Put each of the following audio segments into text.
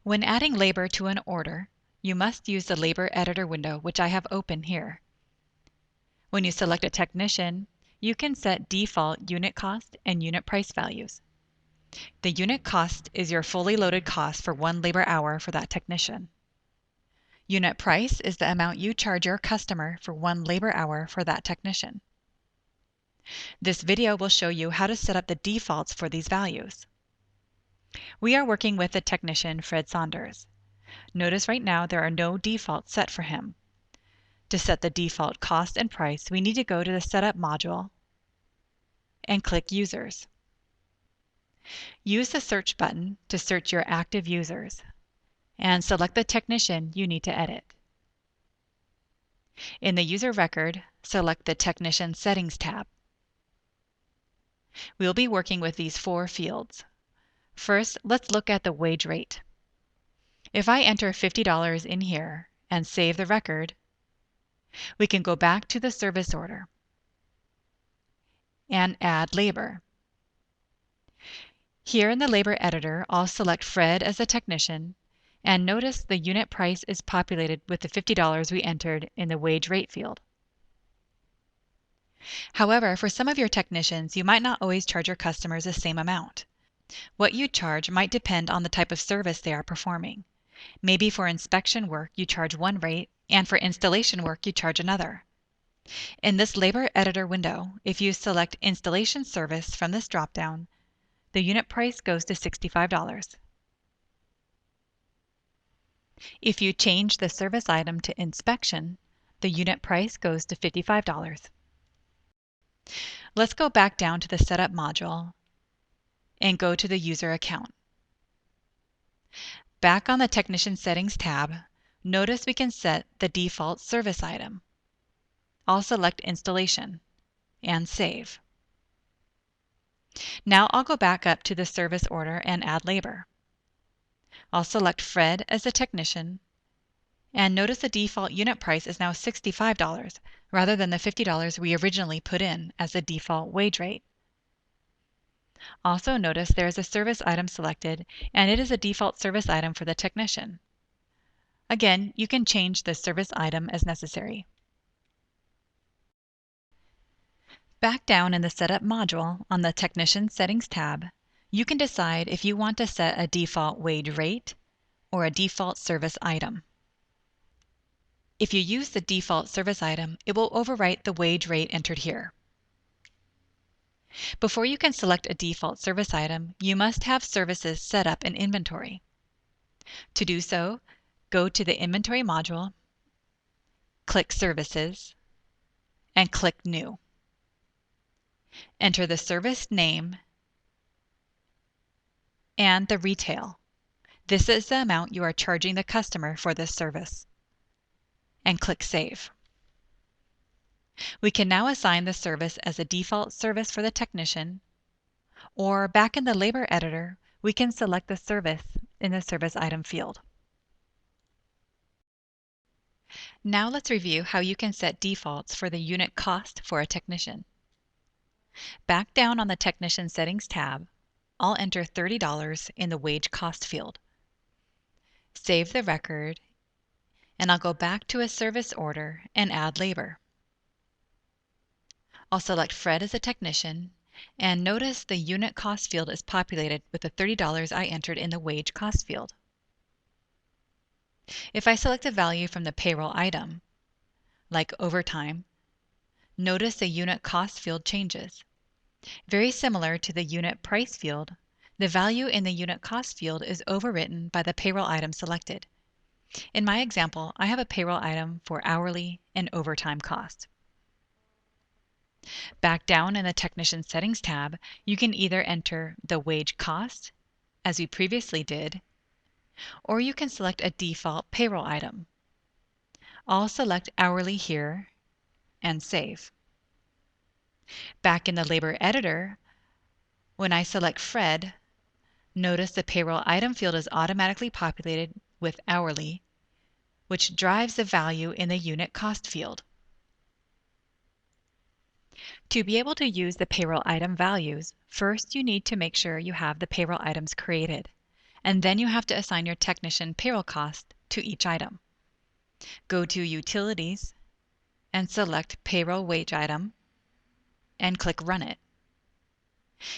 When adding labor to an order, you must use the labor editor window, which I have open here. When you select a technician, you can set default unit cost and unit price values. The unit cost is your fully loaded cost for 1 labor hour for that technician. Unit price is the amount you charge your customer for 1 labor hour for that technician. This video will show you how to set up the defaults for these values. We are working with the technician Fred Saunders. Notice right now there are no defaults set for him. To set the default cost and price, we need to go to the Setup module and click Users. Use the search button to search your active users and select the technician you need to edit. In the user record, select the Technician Settings tab. We'll be working with these 4 fields. First, let's look at the wage rate. If I enter $50 in here and save the record, we can go back to the service order and add labor. Here in the labor editor, I'll select Fred as the technician, and notice the unit price is populated with the $50 we entered in the wage rate field. However, for some of your technicians, you might not always charge your customers the same amount. What you charge might depend on the type of service they are performing. Maybe for inspection work you charge one rate, and for installation work you charge another. In this labor editor window, if you select Installation Service from this dropdown, the unit price goes to $65. If you change the service item to inspection, the unit price goes to $55. Let's go back down to the Setup module and go to the user account. Back on the Technician Settings tab, notice we can set the default service item. I'll select Installation and save. Now I'll go back up to the service order and add labor. I'll select Fred as the technician, and notice the default unit price is now $65 rather than the $50 we originally put in as the default wage rate. Also notice there is a service item selected, and it is a default service item for the technician. Again, you can change the service item as necessary. Back down in the Setup module on the Technician Settings tab, you can decide if you want to set a default wage rate or a default service item. If you use the default service item, it will overwrite the wage rate entered here. Before you can select a default service item, you must have services set up in inventory. To do so, go to the Inventory module, click Services, and click New. Enter the service name and the retail. This is the amount you are charging the customer for this service. And click Save. We can now assign the service as a default service for the technician, or back in the labor editor, we can select the service in the service item field. Now let's review how you can set defaults for the unit cost for a technician. Back down on the Technician Settings tab, I'll enter $30 in the wage cost field. Save the record, and I'll go back to a service order and add labor. I'll select Fred as a technician, and notice the unit cost field is populated with the $30 I entered in the wage cost field. If I select a value from the payroll item, like overtime, notice the unit cost field changes. Very similar to the unit price field, the value in the unit cost field is overwritten by the payroll item selected. In my example, I have a payroll item for hourly and overtime costs. Back down in the Technician Settings tab, you can either enter the wage cost, as we previously did, or you can select a default payroll item. I'll select hourly here and save. Back in the labor editor, when I select Fred, notice the payroll item field is automatically populated with hourly, which drives the value in the unit cost field. To be able to use the payroll item values, first you need to make sure you have the payroll items created. and then you have to assign your technician payroll cost to each item. Go to Utilities and select Payroll Wage Item and click Run It.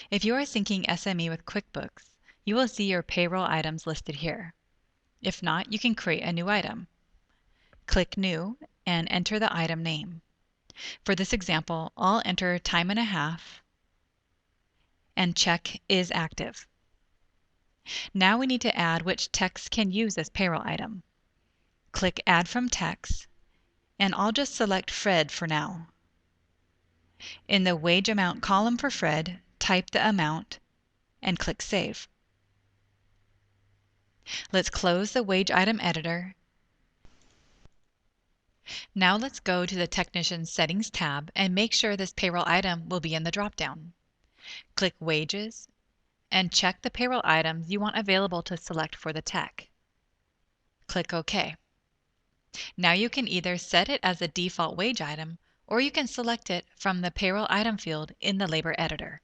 If you are syncing SME with QuickBooks, you will see your payroll items listed here. If not, you can create a new item. Click New and enter the item name. For this example, I'll enter time and a half and check Is Active. Now we need to add which techs can use this payroll item. Click Add from Techs, and I'll just select Fred for now. In the wage amount column for Fred, type the amount and click Save. Let's close the wage item editor. Now let's go to the Technician Settings tab and make sure this payroll item will be in the dropdown. Click Wages and check the payroll items you want available to select for the tech. Click OK. Now you can either set it as a default wage item or you can select it from the payroll item field in the labor editor.